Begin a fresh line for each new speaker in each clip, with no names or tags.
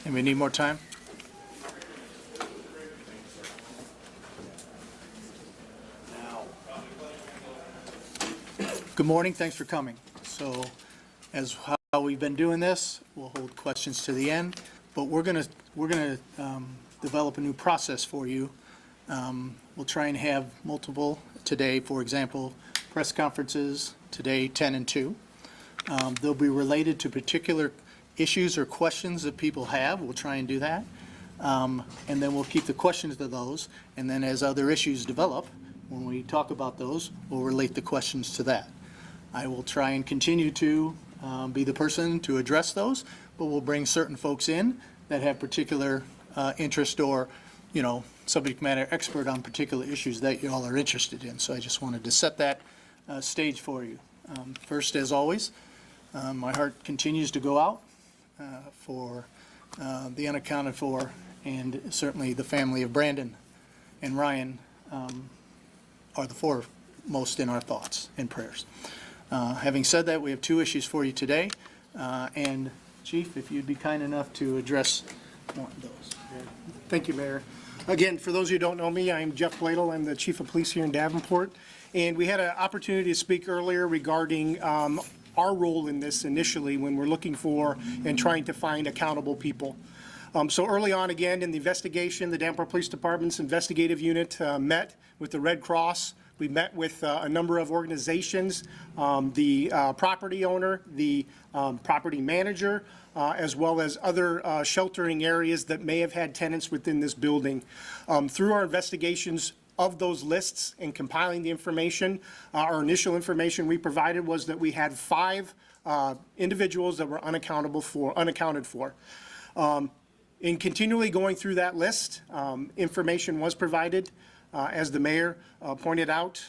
And we need more time? Good morning, thanks for coming. So as how we've been doing this, we'll hold questions to the end, but we're gonna develop a new process for you. We'll try and have multiple today, for example, press conferences today, 10 and 2. They'll be related to particular issues or questions that people have. We'll try and do that. And then we'll keep the questions to those. And then as other issues develop, when we talk about those, we'll relate the questions to that. I will try and continue to be the person to address those, but we'll bring certain folks in that have particular interest or, subject matter expert on particular issues that you all are interested in. So I just wanted to set that stage for you. First, as always, my heart continues to go out for the unaccounted for, and certainly the family of Brandon and Ryan are the foremost in our thoughts and prayers. Having said that, we have two issues for you today, and Chief, if you'd be kind enough to address one of those.
Thank you, Mayor. Again, for those of you who don't know me, I'm Jeff Bladel. I'm the Chief of Police here in Davenport, and we had an opportunity to speak earlier regarding our role in this initially when we're looking for and trying to find accountable people. So early on, again, in the investigation, the Davenport Police Department's investigative unit met with the Red Cross. We met with a number of organizations, the property owner, the property manager, as well as other sheltering areas that may have had tenants within this building. Through our investigations of those lists and compiling the information, our initial information we provided was that we had 5 individuals that were unaccounted for. In continually going through that list, information was provided, as the mayor pointed out,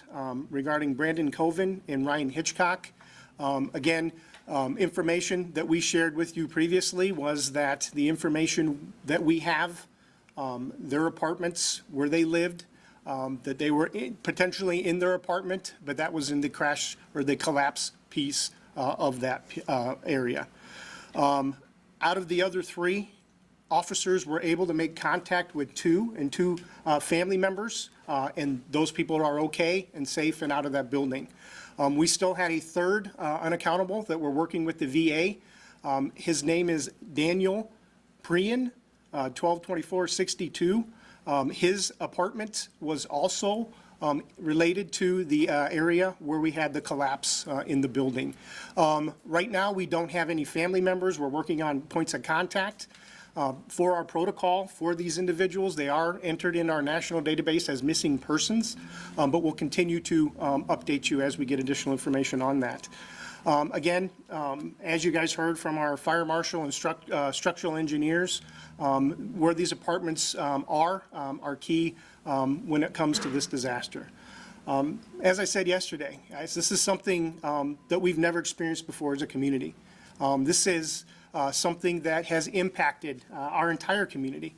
regarding Brandon Coven and Ryan Hitchcock. Again, information that we shared with you previously was that the information that we have, their apartments, where they lived, that they were potentially in their apartment, but that was in the crash or the collapse piece of that area. Out of the other 3, officers were able to make contact with 2 family members, and those people are okay and safe and out of that building. We still had a 3rd unaccountable that we're working with the VA. His name is Daniel Prian, 122462. His apartment was also related to the area where we had the collapse in the building. Right now, we don't have any family members. We're working on points of contact. For our protocol for these individuals, they are entered in our national database as missing persons, but we'll continue to update you as we get additional information on that. Again, as you guys heard from our fire marshal and structural engineers, where these apartments are key when it comes to this disaster. As I said yesterday, guys, this is something that we've never experienced before as a community. This is something that has impacted our entire community.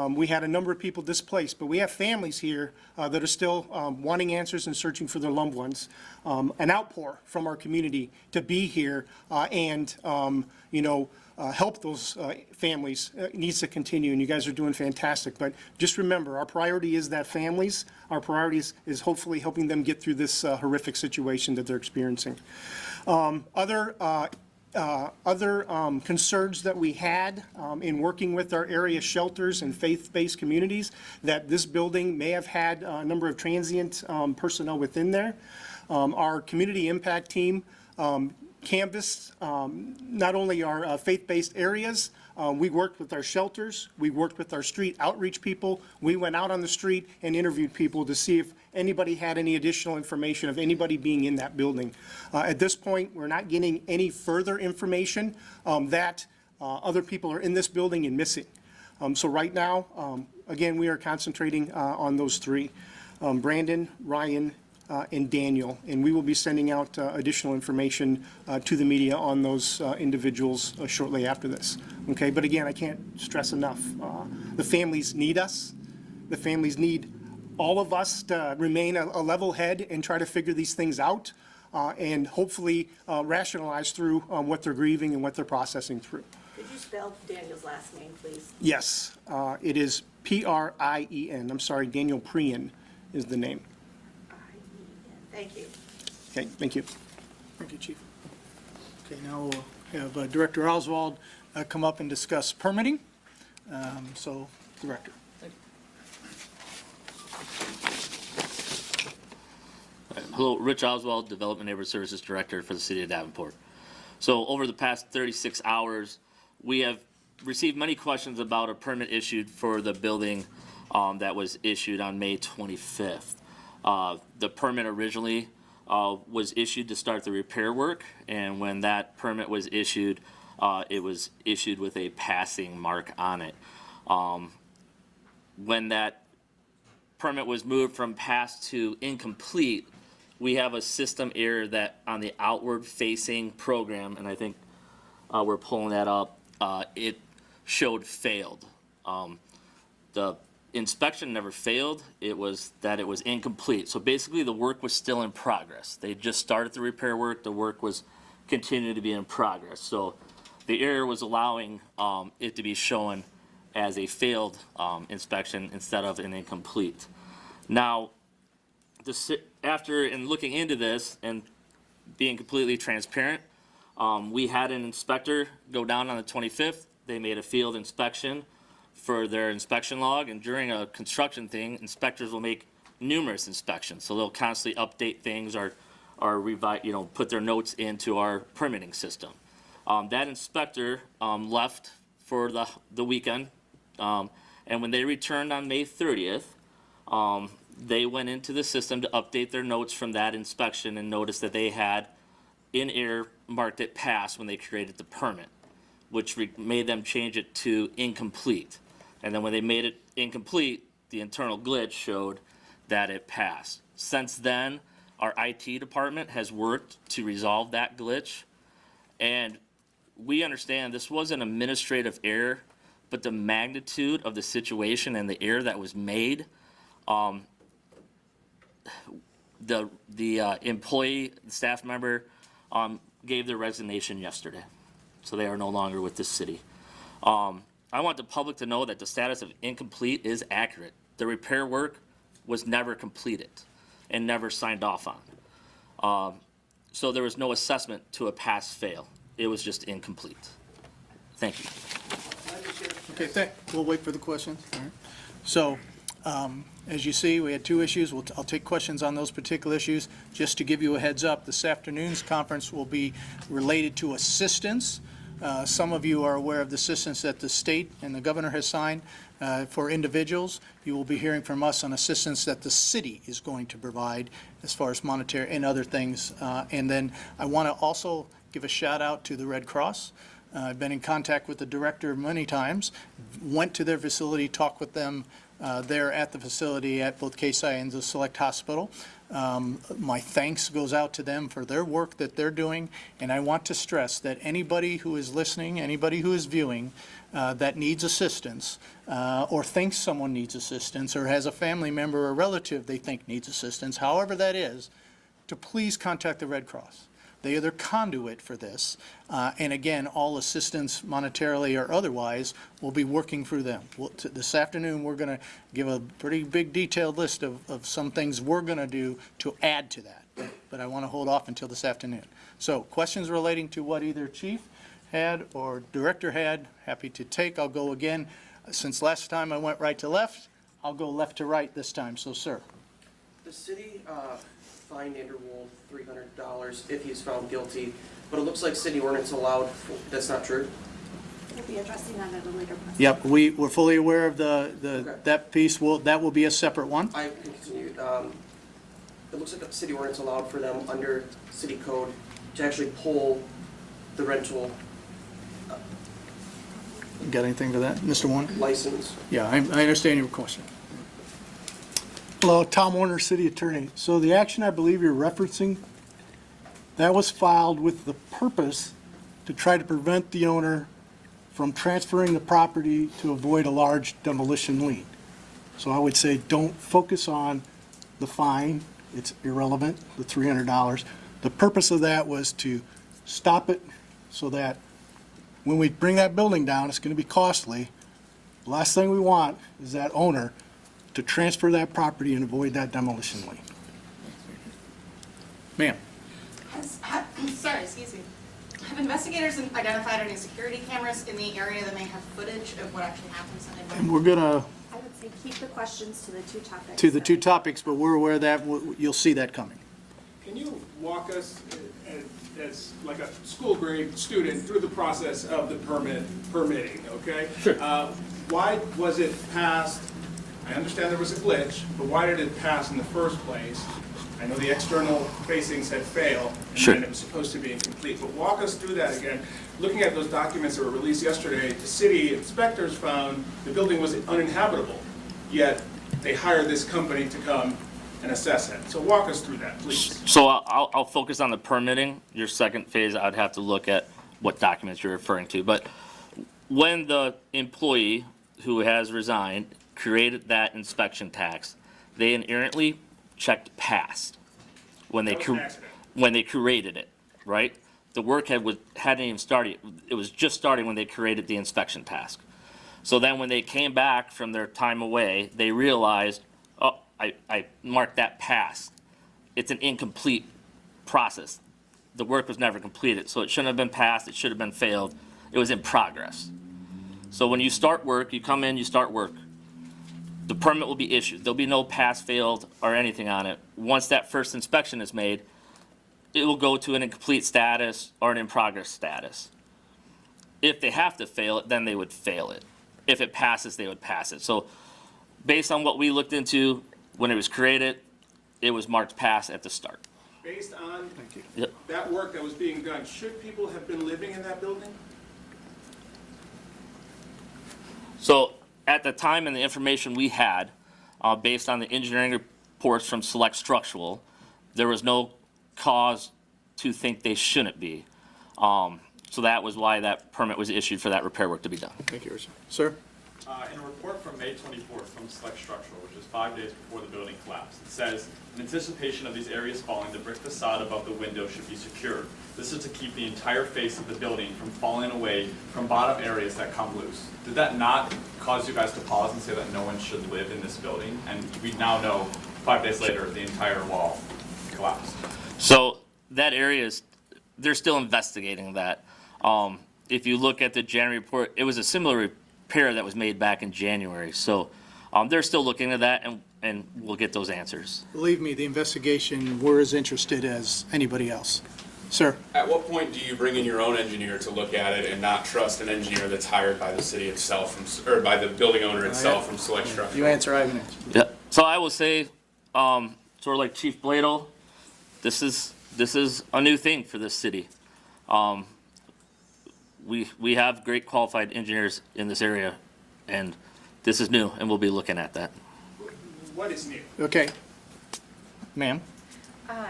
We had a number of people displaced, but we have families here that are still wanting answers and searching for their loved ones. An outpour from our community to be here and help those families needs to continue, and you guys are doing fantastic. But just remember, our priority is that families. Our priority is hopefully helping them get through this horrific situation that they're experiencing. Other concerns that we had in working with our area shelters and faith-based communities, that this building may have had a number of transient personnel within there. Our community impact team canvassed not only our faith-based areas, we worked with our shelters, we worked with our street outreach people, we went out on the street and interviewed people to see if anybody had any additional information of anybody being in that building. At this point, we're not getting any further information that other people are in this building and missing. So right now, again, we are concentrating on those 3, Brandon, Ryan, and Daniel, and we will be sending out additional information to the media on those individuals shortly after this. Okay, but again, I can't stress enough, the families need us. The families need all of us to remain a level head and try to figure these things out and hopefully rationalize through what they're grieving and what they're processing through.
Could you spell Daniel's last name, please?
Yes, it is Prien. I'm sorry, Daniel Prien is the name.
I-E-N. Thank you.
Okay, thank you.
Thank you, Chief. Okay, now we'll have Director Oswald come up and discuss permitting. So, Director.
Hello, Rich Oswald, Development Neighborhood Services Director for the City of Davenport. So over the past 36 hours, we have received many questions about a permit issued for the building that was issued on May 25th. The permit originally was issued to start the repair work, and when that permit was issued with a passing mark on it. When that permit was moved from pass to incomplete, we have a system error that on the outward facing program, and I think we're pulling that up, it showed failed. The inspection never failed, it was that it was incomplete. So basically the work was still in progress. They just started the repair work, the work was continuing to be in progress. So the error was allowing it to be shown as a failed inspection instead of an incomplete. Now, after looking into this and being completely transparent, we had an inspector go down on the 25th. They made a field inspection for their inspection log, and during a construction thing, inspectors will make numerous inspections. So they'll constantly update things or revise, put their notes into our permitting system. That inspector left for the weekend, and when they returned on May 30th, they went into the system to update their notes from that inspection and noticed that they had in error marked it pass when they created the permit, which made them change it to incomplete. And then when they made it incomplete, the internal glitch showed that it passed. Since then, our IT department has worked to resolve that glitch, and we understand this was an administrative error, but the magnitude of the situation and the error that was made, the employee, the staff member, gave their resignation yesterday. So they are no longer with this city. I want the public to know that the status of incomplete is accurate. The repair work was never completed and never signed off on. So there was no assessment to a pass-fail. It was just incomplete. Thank you.
Okay, we'll wait for the questions. All right. So, as you see, we had two issues. I'll take questions on those particular issues. Just to give you a heads up, this afternoon's conference will be related to assistance. Some of you are aware of the assistance that the state and the governor has signed for individuals. You will be hearing from us on assistance that the city is going to provide as far as monetary and other things. And then I want to also give a shout out to the Red Cross. I've been in contact with the director many times, went to their facility, talked with them there at the facility at both KSI and the Select Hospital. My thanks goes out to them for their work that they're doing, and I want to stress that anybody who is listening, anybody who is viewing that needs assistance or thinks someone needs assistance or has a family member or relative they think needs assistance, however that is, to please contact the Red Cross. They are their conduit for this. And again, all assistance monetarily or otherwise will be working through them. This afternoon, we're going to give a pretty big detailed list of some things we're going to do to add to that. But I want to hold off until this afternoon. So questions relating to what either Chief had or Director had, happy to take. I'll go again. Since last time I went right to left, I'll go left to right this time. So, sir.
The city fined Andrew Wold $300 if he's found guilty, but it looks like city ordinance allowed, that's not true?
We'll be addressing that at a later presentation.
Yep, we're fully aware of
Okay.
that piece. That will be a separate one.
I can continue. It looks like the city ordinance allowed for them under city code to actually pull the rental
Got anything for that? Mr. Warner?
license.
Yeah, I understand your question.
Hello, Tom Warner, City Attorney. So the action I believe you're referencing, that was filed with the purpose to try to prevent the owner from transferring the property to avoid a large demolition lien. So I would say don't focus on the fine, it's irrelevant, the $300. The purpose of that was to stop it so that when we bring that building down, it's gonna be costly. The last thing we want is that owner to transfer that property and avoid that demolition lien.
Ma'am?
Sorry, excuse me. Have investigators identified any security cameras in the area that may have footage of what actually happens in the
And we're gonna,
I would say keep the questions to the two topics.
To the two topics, but we're aware of that, you'll see that coming.
Can you walk us as like a school grade student through the process of the permitting, okay? Sure. Why was it passed? I understand there was a glitch, but why did it pass in the first place? I know the external facings had failed,
Sure.
and it was supposed to be incomplete, but walk us through that again. Looking at those documents that were released yesterday, the city inspectors found the building was uninhabitable, yet they hired this company to come and assess it. So walk us through that, please.
So I'll focus on the permitting. Your second phase, I'd have to look at what documents you're referring to. But when the employee who has resigned created that inspection tax, they inherently checked past when they
That was an accident.
when they created it, right? The work hadn't even started. It was just starting when they created the inspection task. So then when they came back from their time away, they realized, oh, I marked that pass. It's an incomplete process. The work was never completed, so it shouldn't have been passed, it should have been failed. It was in progress. So when you start work, you come in, you start work. The permit will be issued. There'll be no pass, failed, or anything on it. Once that first inspection is made, it will go to an incomplete status or an in progress status. If they have to fail it, then they would fail it. If it passes, they would pass it. So based on what we looked into when it was created, it was marked pass at the start.
Based on
Yep.
that work that was being done, should people have been living in that building?
So at the time and the information we had, based on the engineering reports from Select Structural, there was no cause to think they shouldn't be. So that was why that permit was issued for that repair work to be done.
Thank you, sir.
In a report from May 24th from Select Structural, which is 5 days before the building collapsed, it says, in anticipation of these areas falling, the brick facade above the window should be secured. This is to keep the entire face of the building from falling away from bottom areas that come loose. Did that not cause you guys to pause and say that no one should live in this building? And we now know, 5 days later, the entire wall collapsed.
So that area is, they're still investigating that. If you look at the January report, it was a similar repair that was made back in January. So they're still looking at that, and we'll get those answers.
Believe me, the investigation, we're as interested as anybody else. Sir?
At what point do you bring in your own engineer to look at it and not trust an engineer that's hired by the city itself, or by the building owner itself from Select Structural?
You answer, I have an answer.
Yeah. So I will say, sort of like Chief Bladel, this is a new thing for this city. We have great qualified engineers in this area, and this is new, and we'll be looking at that.
What is new?
Okay. Ma'am?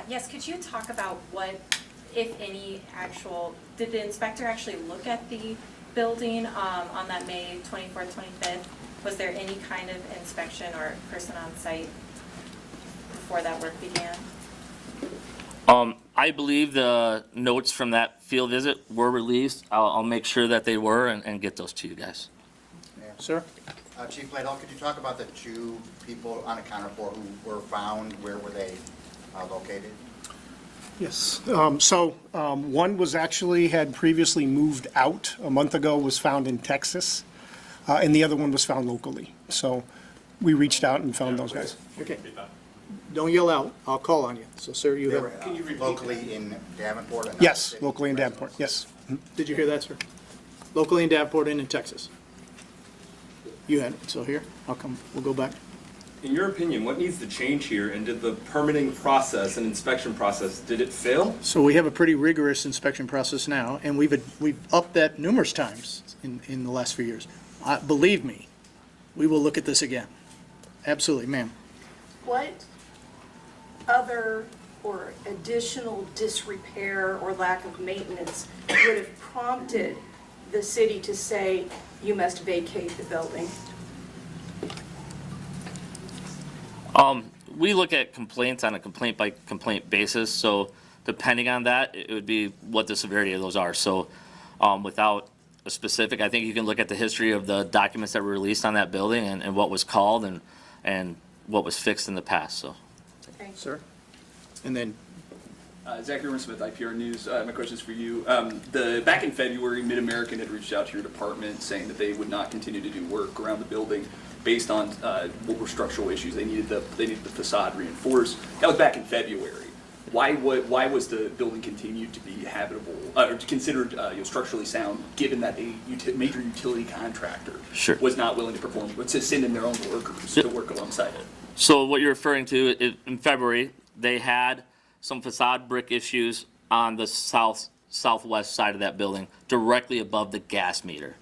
Yes, could you talk about what, if any, did the inspector actually look at the building on that May 24th, 25th? Was there any kind of inspection or person on site before that work began?
I believe the notes from that field visit were released. I'll make sure that they were and get those to you guys.
Sir?
Chief Bladel, could you talk about the two people unaccounted for who were found? Where were they located?
Yes, one was actually had previously moved out a month ago, was found in Texas, and the other one was found locally. So we reached out and found those guys.
Okay. Don't yell out, I'll call on you. So, sir, you
They
have,
were locally in Davenport? and not
Yes,
city?
locally in Davenport, yes.
did you hear that, sir? Locally in Davenport and in Texas. You had it, so here, we'll go back.
In your opinion, what needs to change here, and did the permitting process and inspection process, did it fail?
So we have a pretty rigorous inspection process now, and we've upped that numerous times in the last few years. Believe me, we will look at this again. Absolutely, ma'am.
What other or additional disrepair or lack of maintenance would have prompted the city to say, you must vacate the building?
We look at complaints on a complaint by complaint basis, so depending on that, it would be what the severity of those are. So without a specific. I think you can look at the history of the documents that were released on that building and what was called and what was fixed in the past, so.
Sir? And then,
Zachary Smith, IPR News. My question is for you. Back in February, Mid-American had reached out to your department saying that they would not continue to do work around the building based on what were structural issues. They needed the facade reinforced. That was back in February. Why was the building continued to be habitable or considered structurally sound, given that a major utility contractor
Sure.
was not willing to perform, to send in their own workers to work alongside it?
So what you're referring to, in February, they had some facade brick issues on the southwest side of that building, directly above the gas meter.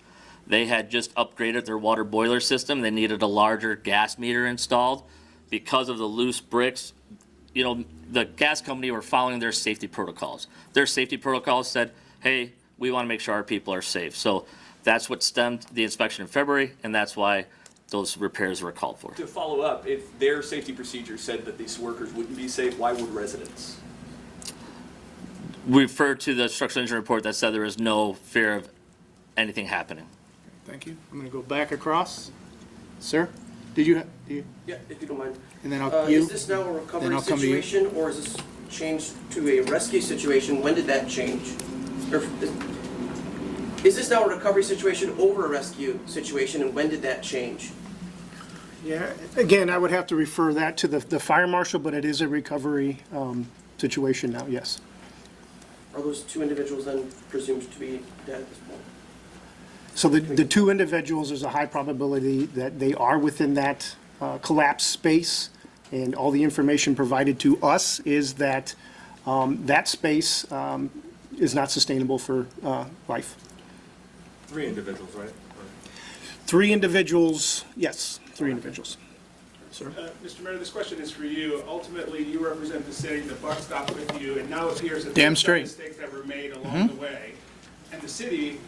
They had just upgraded their water boiler system. They needed a larger gas meter installed. Because of the loose bricks, the gas company were following their safety protocols. Their safety protocols said, hey, we want to make sure our people are safe. So that's what stemmed the inspection in February, and that's why those repairs were called for.
To follow up, if their safety procedure said that these workers wouldn't be safe, why would residents?
We referred to the structural engineer report that said there is no fear of anything happening.
thank you. I'm going to go back across. Sir? Did you?
Yeah, if you don't mind.
And then
Is this now a
then
recovery
I'll come to you.
situation, or is this changed to a rescue situation? When did that change? Or is this now a recovery situation over a rescue situation, and when did that change?
Yeah, again, I would have to refer that to the fire marshal, but it is a recovery situation now, yes.
Are those two individuals then presumed to be dead at this point?
So the two individuals, there's a high probability that they are within that collapsed space, and all the information provided to us is that that space is not sustainable for life.
3 individuals, right?
3 individuals, yes, 3 individuals.
Mr. Mayor, this question is for you. Ultimately, you represent the city, the buck stopped with you, and now it appears that
Damn
there are some
straight.
mistakes that were made along the way. And the city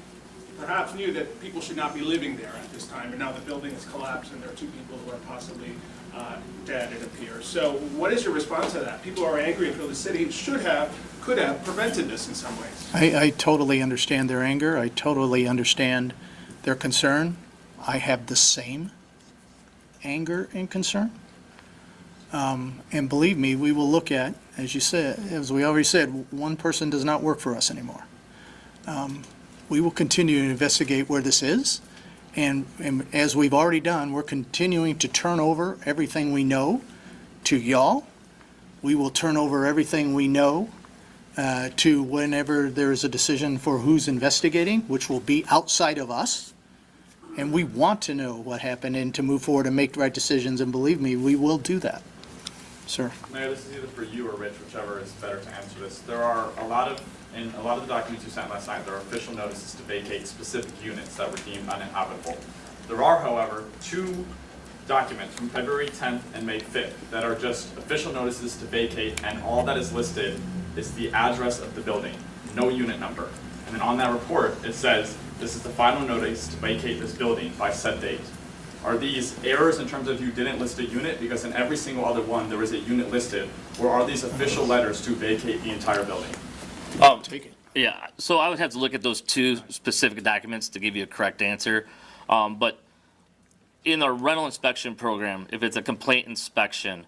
perhaps knew that people should not be living there at this time, and now the building has collapsed and there are 2 people who are possibly dead, it appears. So what is your response to that? People are angry and feel the city could have prevented this in some ways.
I totally understand their anger. I totally understand their concern. I have the same anger and concern. And believe me, we will look at, as you said, as we already said, one person does not work for us anymore. We will continue to investigate where this is. And as we've already done, we're continuing to turn over everything we know to y'all. We will turn over everything we know to whenever there is a decision for who's investigating, which will be outside of us. And we want to know what happened and to move forward and make the right decisions, and believe me, we will do that. Sir?
Mayor, this is either for you or Rich, whichever is better to answer this. There are in a lot of the documents you sent last night, there are official notices to vacate specific units that were deemed uninhabitable. There are, however, 2 documents from February 10th and May 5th that are just official notices to vacate, and all that is listed is the address of the building, no unit number. And then on that report, it says, this is the final notice to vacate this building by said date. Are these errors in terms of you didn't list a unit, because in every single other one there was a unit listed, or are these official letters to vacate the entire building?
Take it.
Yeah, so I would have to look at those 2 specific documents to give you a correct answer. But in our rental inspection program, if it's a complaint inspection,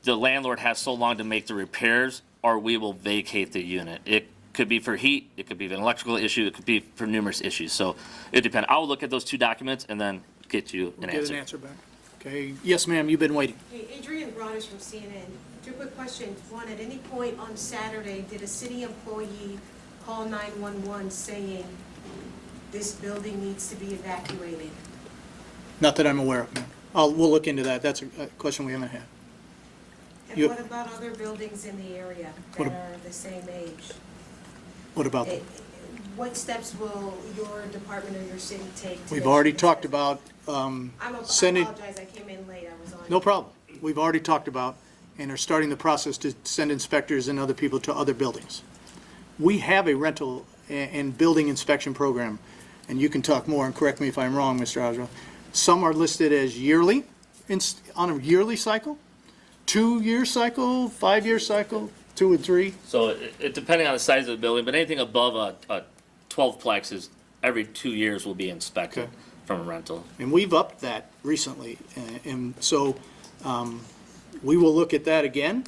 the landlord has so long to make the repairs, or we will vacate the unit. It could be for heat, it could be an electrical issue, it could be for numerous issues. So it depends. I'll look at those 2 documents and then get you an
Get
answer.
an answer back. Okay, yes, ma'am, you've been waiting.
Hey, Adrienne Broaders from CNN. 2 quick questions. One, at any point on Saturday, did a city employee call 911 saying this building needs to be evacuated?
Not that I'm aware of, ma'am. We'll look into that. That's a question we haven't had.
And
You-
what about other buildings in the area
What
that
ab-
are the same age?
What about
Eh,
them?
What steps will your department or your city take to
We've
make
already
sure
talked
this-
about
I
sending,
apologize, I came in late, I was on.
no problem. We've already talked about and are starting the process to send inspectors and other people to other buildings. We have a rental and building inspection program, and you can talk more and correct me if I'm wrong, Mr. Osro. Some are listed as yearly, on a yearly cycle, 2-year cycle, 5-year cycle, 2 and 3.
So it depending on the size of the building, but anything above a 12-plex is every 2 years will be inspected
Okay.
from a rental.
And we've upped that recently, and so we will look at that again.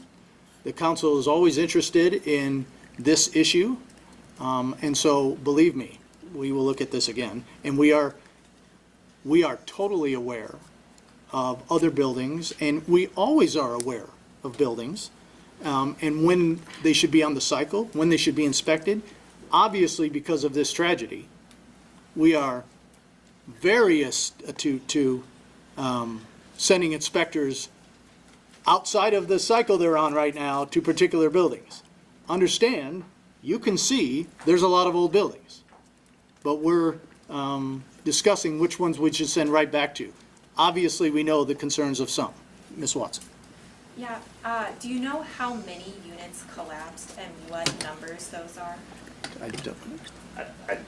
The council is always interested in this issue, and so, believe me, we will look at this again. And we are totally aware of other buildings, and we always are aware of buildings, and when they should be on the cycle, when they should be inspected. Obviously, because of this tragedy, we are very astute to sending inspectors outside of the cycle they're on right now to particular buildings. Understand, you can see there's a lot of old buildings, but we're discussing which ones we should send right back to. Obviously, we know the concerns of some. Ms. Watson?
Yeah, do you know how many units collapsed and what numbers those are?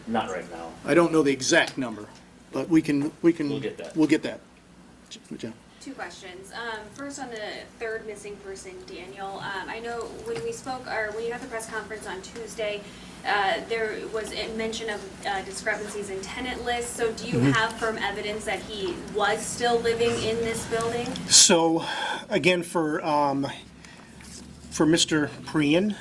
Not right now.
I don't know the exact number, but we can.
We'll get that.
We'll get that. Jen?
Two questions. First, on the third missing person, Daniel. I know when we spoke, or when you had the press conference on Tuesday, there was a mention of discrepancies in tenant lists. So do you have firm evidence that he was still living in this building?
So, again, for Mr. Prian,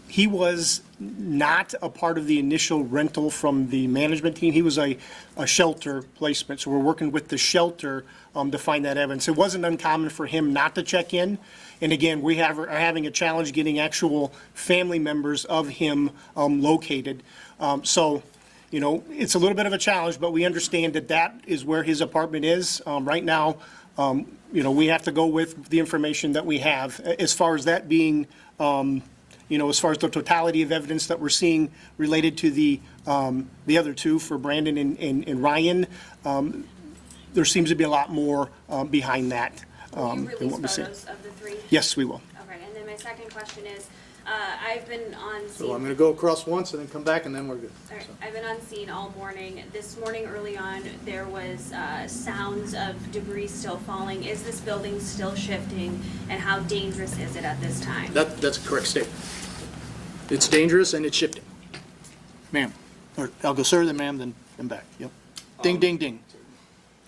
he was not a part of the initial rental from the management team. He was a shelter placement, so we're working with the shelter to find that evidence. It wasn't uncommon for him not to check in. And again, we are having a challenge getting actual family members of him located. So, you know, it's a little bit of a challenge, but we understand that that is where his apartment is. Right now, you know, we have to go with the information that we have. As far as that being, you know, as far as the totality of evidence that we're seeing related to the other two, for Brandon and Ryan, there seems to be a lot more behind that
Will you
than what
release
we're seeing.
photos of the three?
Yes, we will.
Okay, and then my second question is, I've been on scene.
So I'm going to go across once and then come back, and then we're good.
All right, I've been on scene all morning. This morning early on, there was sounds of debris still falling. Is this building still shifting, and how dangerous is it at this time?
That's a correct statement. It's dangerous and it's shifting. Ma'am, or I'll go sir, then ma'am, then back. Yep. Ding, ding, ding.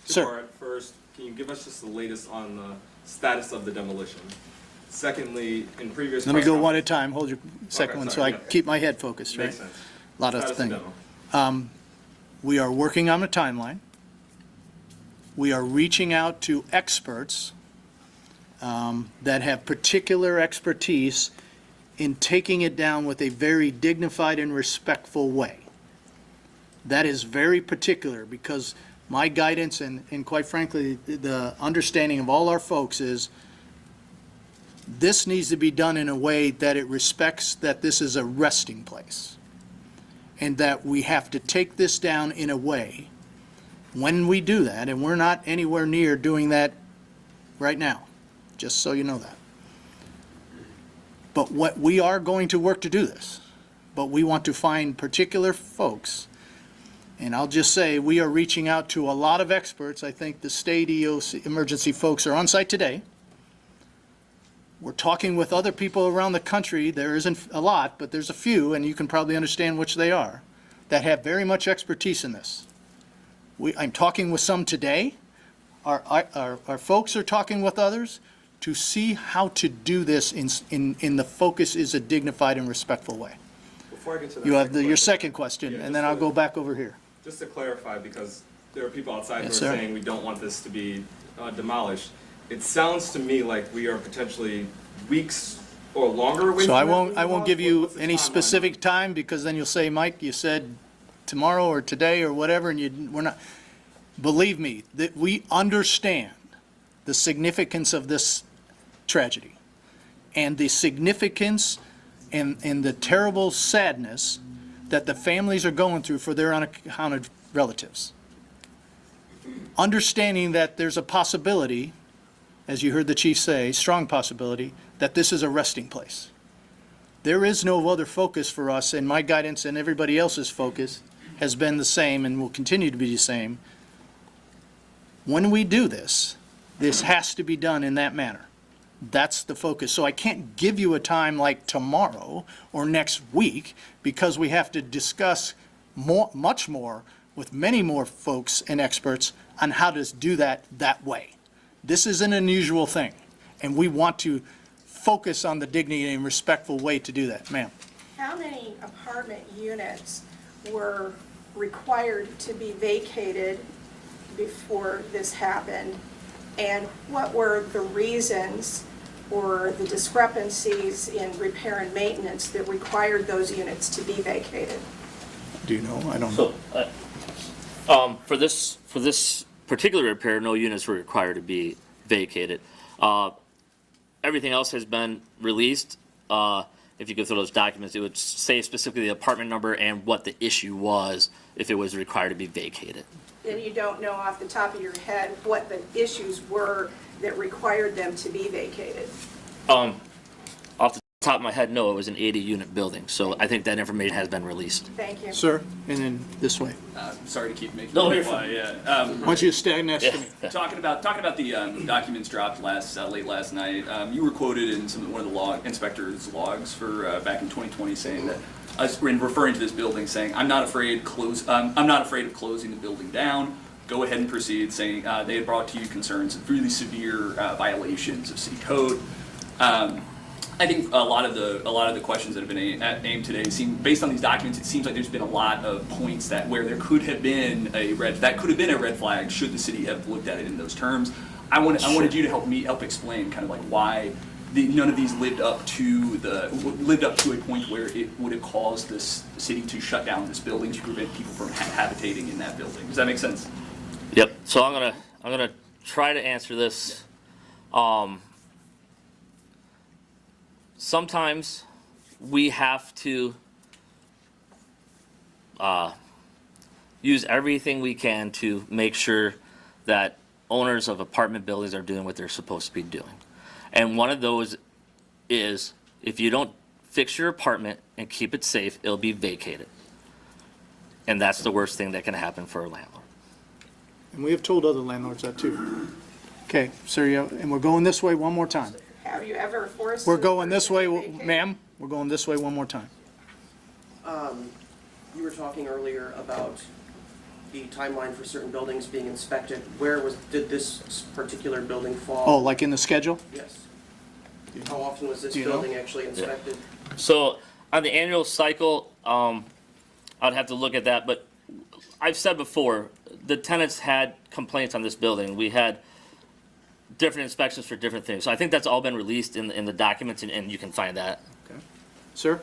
Sir.
Sir, first, can you give us just the latest on the status of the demolition? Secondly, in previous.
Let me
press
go one
conference-
at a time. Hold your second one so I
sorry, yeah.
keep my head focused, right?
Makes sense.
A lot of
Status
things.
demo.
We are working on a timeline. We are reaching out to experts that have particular expertise in taking it down with a very dignified and respectful way. That is very particular, because my guidance and quite frankly, the understanding of all our folks is this needs to be done in a way that it respects that this is a resting place. And that we have to take this down in a way, when we do that, and we're not anywhere near doing that right now, just so you know that. But what we are going to work to do this, but we want to find particular folks, and I'll just say, we are reaching out to a lot of experts. I think the state EOC emergency folks are on site today. We're talking with other people around the country. There isn't a lot, but there's a few, and you can probably understand which they are, that have very much expertise in this. I'm talking with some today. Our folks are talking with others to see how to do this in the focus is a dignified and respectful way.
Before I get to that.
You have
second
your
question,
second question,
Yeah,
and
just
then I'll
to-
go back over here.
Just to clarify, because there are people outside who are
Yes, sir.
saying we don't want this to be demolished. It sounds to me like we are potentially weeks or longer away.
So I
from it
won't
being
give
demolished?
you
What's the
any
timeline?
specific time, because then you'll say, Mike, you said tomorrow or today or whatever, and we're not. Believe me, that we understand the significance of this tragedy and the significance and the terrible sadness that the families are going through for their unaccounted relatives. Understanding that there's a possibility, as you heard the chief say, strong possibility, that this is a resting place. There is no other focus for us, and my guidance and everybody else's focus has been the same and will continue to be the same. When we do this, this has to be done in that manner. That's the focus. So I can't give you a time like tomorrow or next week, because we have to discuss much more, with many more folks and experts on how to do that way. This is an unusual thing, and we want to focus on the dignity and respectful way to do that. Ma'am?
How many apartment units were required to be vacated before this happened? And what were the reasons or the discrepancies in repair and maintenance that required those units to be vacated?
Do you know? I don't know.
So, for this particular repair, no units were required to be vacated. Everything else has been released. If you go through those documents, it would say specifically the apartment number and what the issue was if it was required to be vacated.
And you don't know off the top of your head what the issues were that required them to be vacated?
Off the top of my head, no, it was an 80-unit building, so I think that information has been released.
Thank you.
Sir, and then this way.
Sorry to keep making
No,
you
you're
reply, yeah.
Why don't you stand next to me?
Talking about the documents dropped late last night, you were quoted in one of the inspector's logs for back in 2020 saying that, in referring to this building, saying, I'm not afraid of closing the building down. Go ahead and proceed, saying they had brought to you concerns of really severe violations of city code. I think a lot of the questions that have been aimed today seem, based on these documents, it seems like there's been a lot of points where there could have been a red flag should the city have looked at it in those terms. I wanted you to help explain kind of like why none of these lived up to a point where it would have caused this city to shut down this building to prevent people from habitating in that building. Does that make sense?
Yep. So I'm gonna try to answer this. Sometimes we have to use everything we can to make sure that owners of apartment buildings are doing what they're supposed to be doing. And one of those is, if you don't fix your apartment and keep it safe, it'll be vacated. And that's the worst thing that can happen for a landlord.
And we have told other landlords that too. Okay, sir, and we're going this way one more time.
Have you ever forced?
We're going this way, ma'am. We're going this way one more time.
You were talking earlier about the timeline for certain buildings being inspected. Did this particular building fall?
Oh, like in the schedule?
Yes. How often was this
Do you know?
building actually inspected?
So on the annual cycle, I'd have to look at that, but I've said before, the tenants had complaints on this building. We had different inspections for different things. So I think that's all been released in the documents, and you can find that.
Okay. Sir?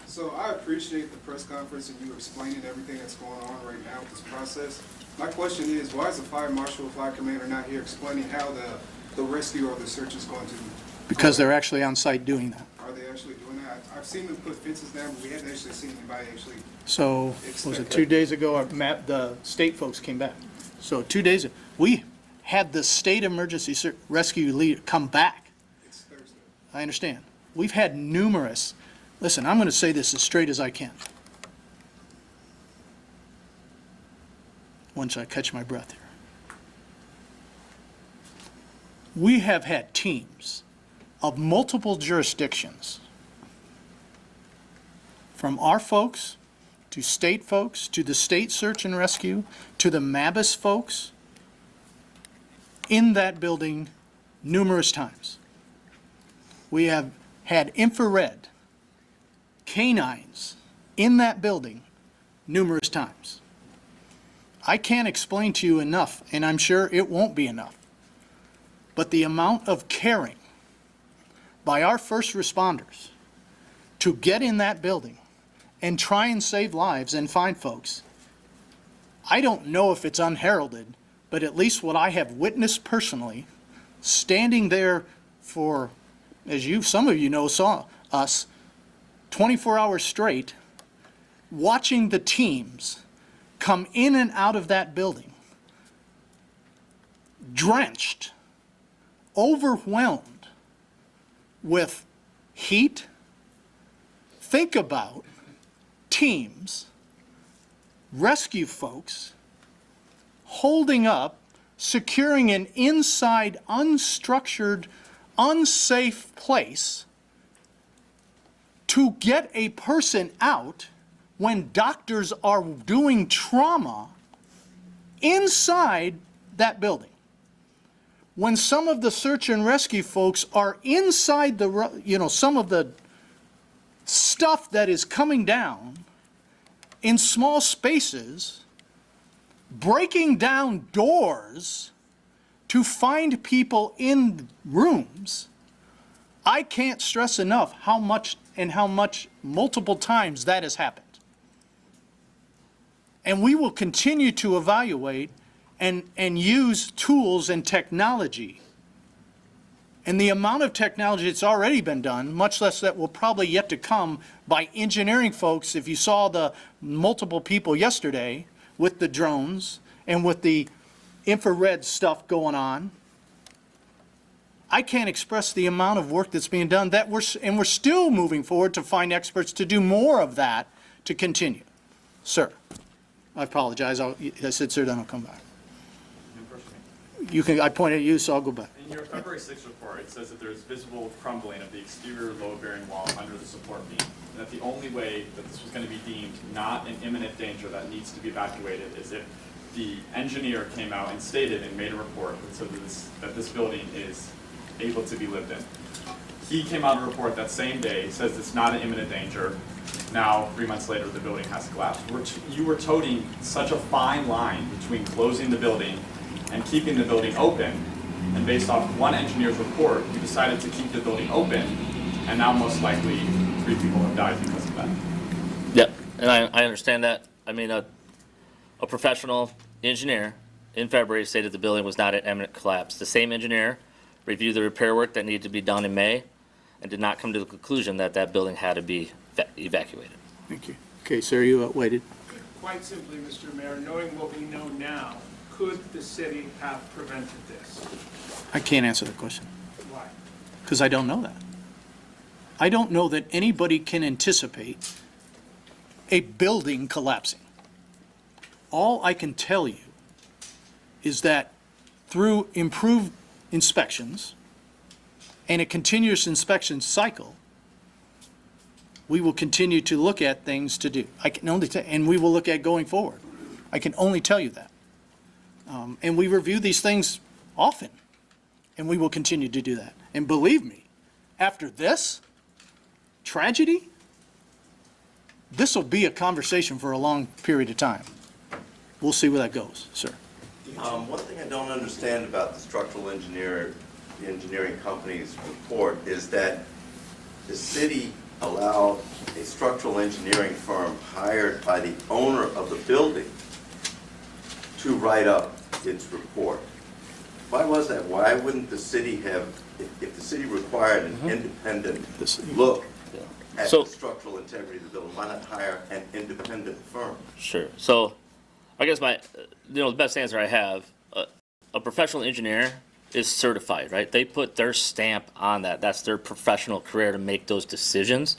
So I appreciate the press conference and you explaining everything that's going on right now with this process. My question is, why is the fire marshal or fire commander not here explaining how the rescue or the search is going to?
Because they're actually on site doing that.
Are they actually doing that? I've seen them put fences down, but we haven't actually seen anybody actually.
So, was it 2 days ago, the state folks came back? So 2 days, we had the state emergency rescue leader come back.
It's Thursday.
I understand. We've had numerous, listen, I'm going to say this as straight as I can. Once I catch my breath here. We have had teams of multiple jurisdictions, from our folks to state folks, to the state search and rescue, to the MABUS folks, in that building numerous times. We have had infrared canines in that building numerous times. I can't explain to you enough, and I'm sure it won't be enough, but the amount of caring by our first responders to get in that building and try and save lives and find folks, I don't know if it's unheralded, but at least what I have witnessed personally, standing there for, as some of you know, saw us, 24 hours straight, watching the teams come in and out of that building, drenched, overwhelmed with heat. Think about teams, rescue folks, holding up, securing an inside, unstructured, unsafe place to get a person out when doctors are doing trauma inside that building. When some of the search and rescue folks are inside some of the stuff that is coming down in small spaces, breaking down doors to find people in rooms, I can't stress enough how much multiple times that has happened. And we will continue to evaluate and use tools and technology. And the amount of technology that's already been done, much less that will probably yet to come by engineering folks. If you saw the multiple people yesterday with the drones and with the infrared stuff going on, I can't express the amount of work that's being done that we're still moving forward to find experts to do more of that to continue. Sir, I apologize. I said, sir, then I'll come back. You can, I pointed at you, so I'll go back.
In your February 6th report, it says that there's visible crumbling of the exterior load-bearing wall under the support beam, and that the only way that this was going to be deemed not an imminent danger that needs to be evacuated is if the engineer came out and stated and made a report that said that this building is able to be lived in. He came out and report that same day, says it's not an imminent danger. Now, 3 months later, the building has collapsed. You were toting such a fine line between closing the building and keeping the building open, and based off one engineer's report, you decided to keep the building open, and now most likely 3 people have died because of that.
Yep, and I understand that. I mean, a professional engineer in February stated the building was not at imminent collapse. The same engineer reviewed the repair work that needed to be done in May and did not come to the conclusion that that building had to be evacuated.
Thank you. Okay, sir, you waited.
Quite simply, Mr. Mayor, knowing what we know now, could the city have prevented this?
I can't answer the question
Why?
because I don't know that. I don't know that anybody can anticipate a building collapsing. All I can tell you is that through improved inspections and a continuous inspection cycle, we will continue to look at things to do. I can only and we will look at going forward. I can only tell you that. And we review these things often, and we will continue to do that. And believe me, after this tragedy, this will be a conversation for a long period of time. We'll see where that goes, sir.
One thing I don't understand about the structural engineering company's report is that the city allowed a structural engineering firm hired by the owner of the building to write up its report. Why was that? Why wouldn't the city have, if the city required an independent look at the structural integrity of the building, why not hire an independent firm?
Sure. So I guess the best answer I have, a professional engineer is certified, right? They put their stamp on that. That's their professional career to make those decisions.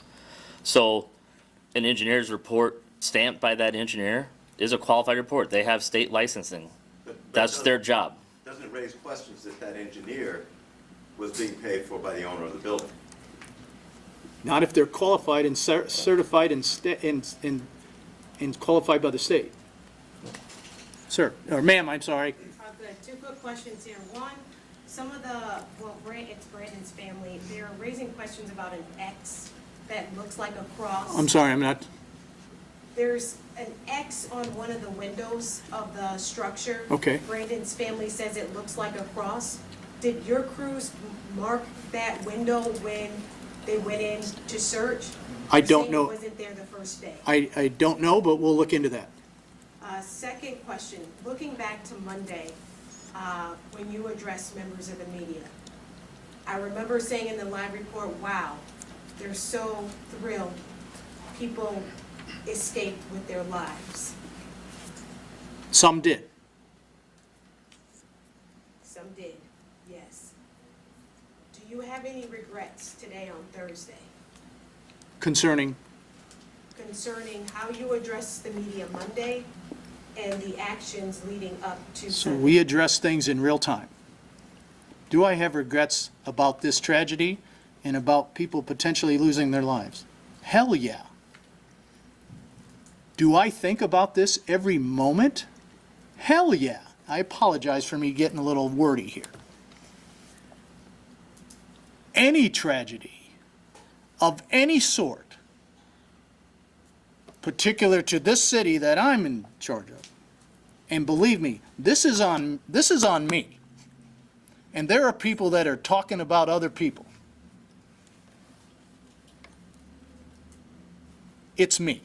So an engineer's report stamped by that engineer is a qualified report. They have state licensing. That's their job.
Doesn't it raise questions that that engineer was being paid for by the owner of the building?
Not if they're qualified and certified and qualified by the state. Sir, or ma'am, I'm sorry.
Good. Two quick questions here. One, some of the, it's Brandon's family, they're raising questions about an X that looks like a cross.
I'm sorry, I'm not.
There's an X on one of the windows of the structure.
Okay.
Brandon's family says it looks like a cross. Did your crews mark that window when they went in to search?
I don't know.
It wasn't there the first day.
I don't know, but we'll look into that.
Second question, looking back to Monday, when you addressed members of the media, I remember saying in the live report, wow, they're so thrilled people escaped with their lives.
Some did.
Some did, yes. Do you have any regrets today on Thursday
Concerning,
concerning how you addressed the media Monday and the actions leading up to
so
Sunday?
we address things in real time. Do I have regrets about this tragedy and about people potentially losing their lives? Hell yeah. Do I think about this every moment? Hell yeah. I apologize for me getting a little wordy here. Any tragedy of any sort, particular to this city that I'm in charge of, and believe me, this is on me. And there are people that are talking about other people. It's me.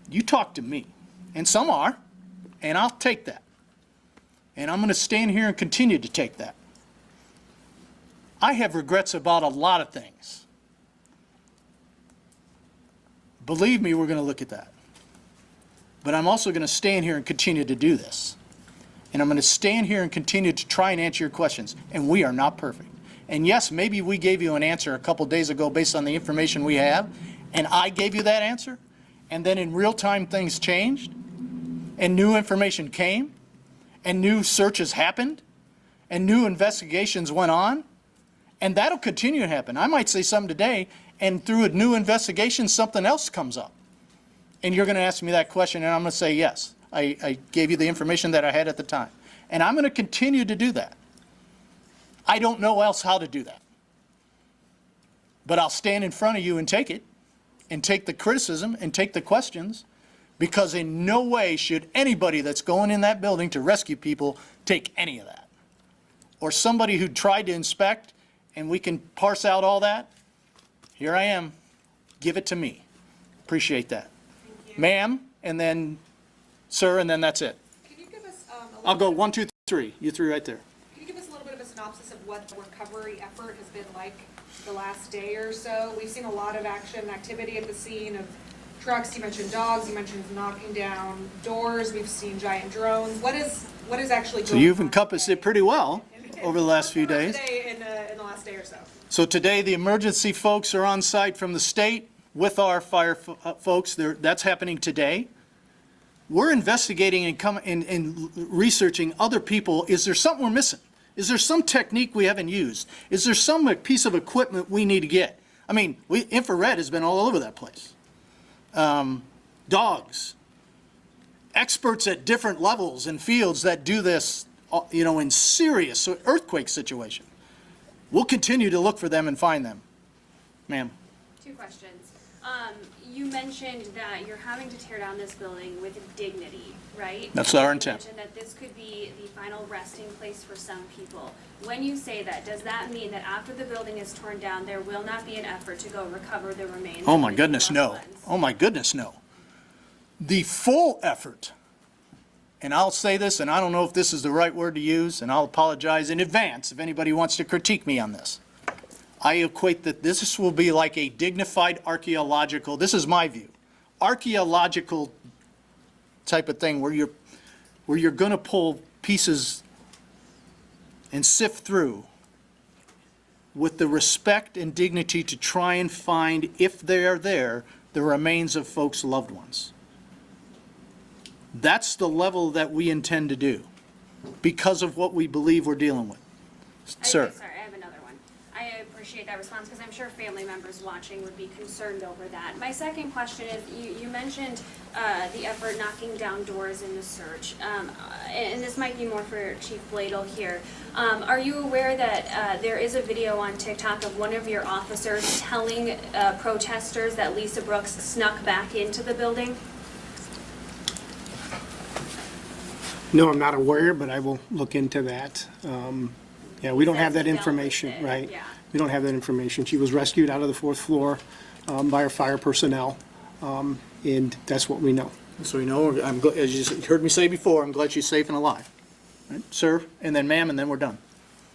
You talk to me, and some are, and I'll take that. And I'm going to stand here and continue to take that. I have regrets about a lot of things. Believe me, we're going to look at that. But I'm also going to stand here and continue to do this. And I'm going to stand here and continue to try and answer your questions. And we are not perfect. And yes, maybe we gave you an answer a couple days ago based on the information we have, and I gave you that answer, and then in real time things changed, and new information came, and new searches happened, and new investigations went on, and that'll continue to happen. I might say something today, and through a new investigation, something else comes up. And you're going to ask me that question, and I'm going to say yes. I gave you the information that I had at the time. And I'm going to continue to do that. I don't know else how to do that. But I'll stand in front of you and take it, and take the criticism, and take the questions, because in no way should anybody that's going in that building to rescue people take any of that. Or somebody who tried to inspect, and we can parse out all that. Here I am. Give it to me. Appreciate that. Ma'am, and then sir, and then that's it.
Can you give us
I'll go 1, 2, 3. You three right there.
Can you give us a little bit of a synopsis of what the recovery effort has been like the last day or so? We've seen a lot of action and activity at the scene of trucks. You mentioned dogs. You mentioned knocking down doors. We've seen giant drones. What is actually going on?
So you've encompassed it pretty well over the last few days.
Today in the last day or so.
So today the emergency folks are on site from the state with our fire folks. That's happening today. We're investigating and researching other people. Is there something we're missing? Is there some technique we haven't used? Is there some piece of equipment we need to get? I mean, infrared has been all over that place. Dogs. Experts at different levels and fields that do this, in serious earthquake situation. We'll continue to look for them and find them. Ma'am.
2 questions. You mentioned that you're having to tear down this building with dignity, right?
That's our intent.
You mentioned that this could be the final resting place for some people. When you say that, does that mean that after the building is torn down, there will not be an effort to go recover the remains?
Oh my goodness, no. Oh my goodness, no. The full effort, and I'll say this, and I don't know if this is the right word to use, and I'll apologize in advance if anybody wants to critique me on this. I equate that this will be like a dignified archaeological, this is my view, archaeological type of thing where you're going to pull pieces and sift through with the respect and dignity to try and find, if they are there, the remains of folks' loved ones. That's the level that we intend to do because of what we believe we're dealing with. Sir.
Sorry, I have another one. I appreciate that response because I'm sure family members watching would be concerned over that. My second question is, you mentioned the effort knocking down doors in the search, and this might be more for Chief Bladel here. Are you aware that there is a video on TikTok of one of your officers telling protesters that Lisa Brooks snuck back into the building?
No, I'm not aware, but I will look into that. Yeah, we don't have that information, right?
Yeah.
We don't have that information. She was rescued out of the 4th floor by our fire personnel, and that's what we know.
So you know, as you heard me say before, I'm glad she's safe and alive. Right? Sir, and then ma'am, and then we're done.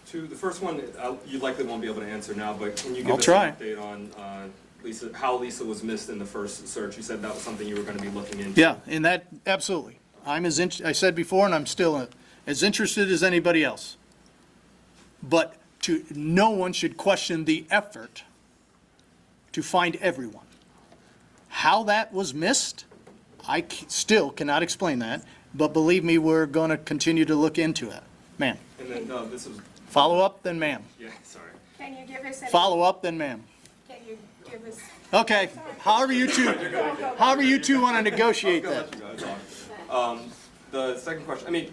To the first one, you likely won't be able to answer now, but can you give
I'll
us
try.
an update on how Lisa was missed in the first search? You said that was something you were going to be looking into.
Yeah, and that, absolutely. I said before, and I'm still as interested as anybody else. But no one should question the effort to find everyone. How that was missed, I still cannot explain that, but believe me, we're going to continue to look into it. Ma'am.
And then,
Follow up, then ma'am.
Yeah, sorry.
Can you give us any?
Follow up, then ma'am.
Can you give us?
Okay, however you two want to negotiate that.
The second question, I mean,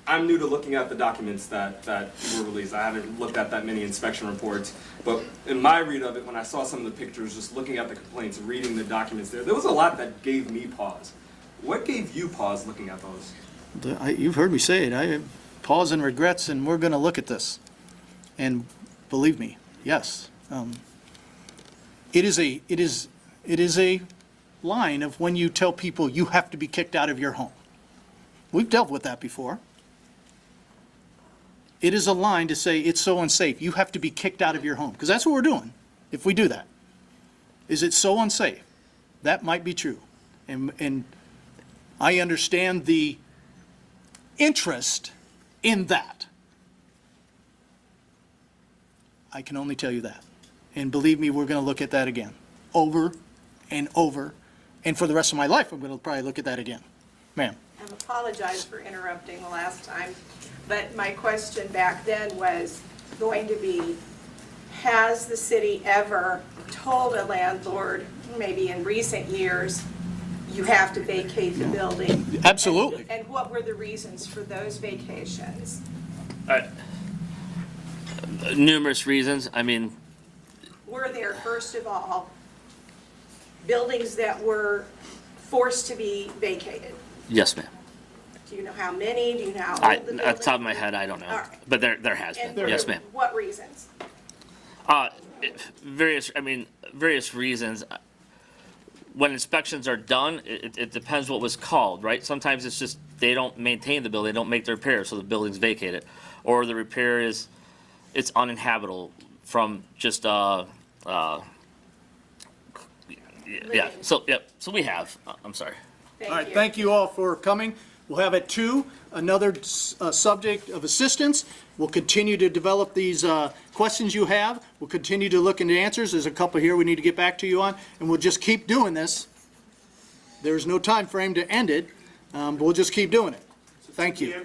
I'm new to looking at the documents that were released. I haven't looked at that many inspection reports, but in my read of it, when I saw some of the pictures, just looking at the complaints, reading the documents there was a lot that gave me pause. What gave you pause looking at those?
You've heard me say it, I have pause and regrets, and we're going to look at this. And believe me, yes. It is a line of when you tell people you have to be kicked out of your home. We've dealt with that before. It is a line to say it's so unsafe, you have to be kicked out of your home, because that's what we're doing if we do that. Is it so unsafe? That might be true. And I understand the interest in that. I can only tell you that. And believe me, we're going to look at that again, over and over. And for the rest of my life, I'm going to probably look at that again. Ma'am.
I apologize for interrupting the last time, but my question back then was going to be, has the city ever told a landlord, maybe in recent years, you have to vacate the building?
Absolutely.
And what were the reasons for those vacations?
Numerous reasons. I mean,
Were there, first of all, buildings that were forced to be vacated?
yes, ma'am.
Do you know how many? Do you know how old
I,
the building?
at the top of my head, I don't know.
All right.
But there has
And
been. Yes, ma'am.
What reasons?
Various reasons. When inspections are done, it depends what was called, right? Sometimes it's just they don't maintain the building, they don't make the repair, so the building's vacated. Or the repair it's uninhabitable from just, yeah, so we have, I'm sorry.
All right, thank you all for coming. We'll have at 2, another subject of assistance. We'll continue to develop these questions you have. We'll continue to look into answers. There's a couple here we need to get back to you on, and we'll just keep doing this. There's no time frame to end it, but we'll just keep doing it. Thank you.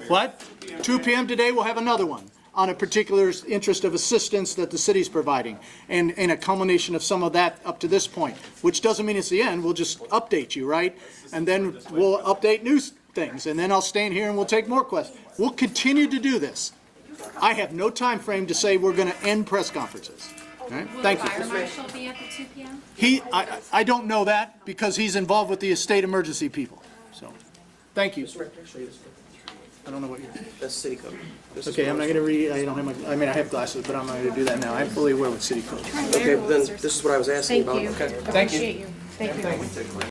What? 2 p.m. today, we'll have another one on a particular interest of assistance that the city's providing, and a culmination of some of that up to this point, which doesn't mean it's the end. We'll just update you, right? And then we'll update new things, and then I'll stand here and we'll take more questions. We'll continue to do this. I have no time frame to say we're going to end press conferences. All right? Thank you.
Will the fire marshal be at the 2 p.m.?
I don't know that because he's involved with the state emergency people. So, thank you. I don't know what you're.
That's city code.
Okay, I'm not going to read, I don't have my, I mean, I have glasses, but I'm not going to do that now. I'm fully aware with city code.
Okay, then this is what I was asking about.
Okay, thank you.
Appreciate you. Thank you.